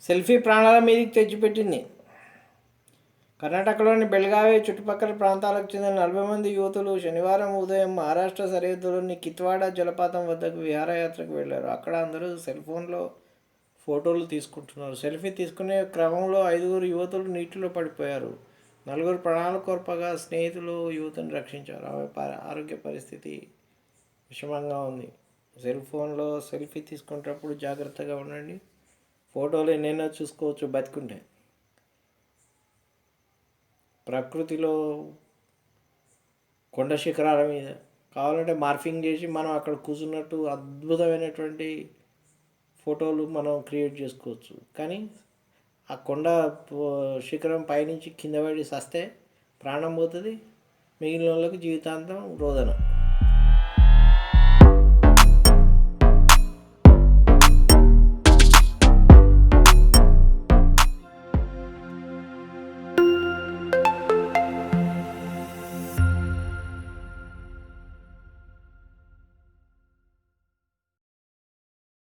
Selfie ప్రాణాల మీదకి తెచ్చిపెట్టింది. కర్ణాటకలోని బెళగావి చుట్టుపక్కల ప్రాంతాలకు చెందిన 40 మంది యువతులు శనివారం ఉదయం మహారాష్ట్ర సరిహద్దులోని కిత్వాడ జలపాతం వద్దకు విహారయాత్రకు వెళ్లారు. అక్కడ అందరూ సెల్ ఫోన్లో ఫోటోలు తీసుకుంటున్నారు. సెల్ఫీ తీసుకునే క్రమంలో 5 యువతులు నీటిలో పడిపోయారు. 4 ప్రాణాలు కోల్పోగా స్నేహితులు యువతను రక్షించారు. ఆమె ఆరోగ్య పరిస్థితి విషమంగా ఉంది. సెల్ ఫోన్లో సెల్ఫీ తీసుకునేటప్పుడు జాగ్రత్తగా ఉండండి. ఫోటోలు ఎన్నైనా చూసుకోవచ్చు బతికుంటే. ప్రకృతిలో కొండ శిఖరాల మీద కావాలంటే మార్ఫింగ్ చేసి మనం అక్కడ కూర్చున్నట్టు అద్భుతమైనటువంటి ఫోటోలు మనం క్రియేట్ చేసుకోవచ్చు. కానీ ఆ కొండ శిఖరం పైనుంచి కింద పడి సస్తే ప్రాణం పోతుంది, మిగిలిన వాళ్ళకి జీవితాంతం రోదన.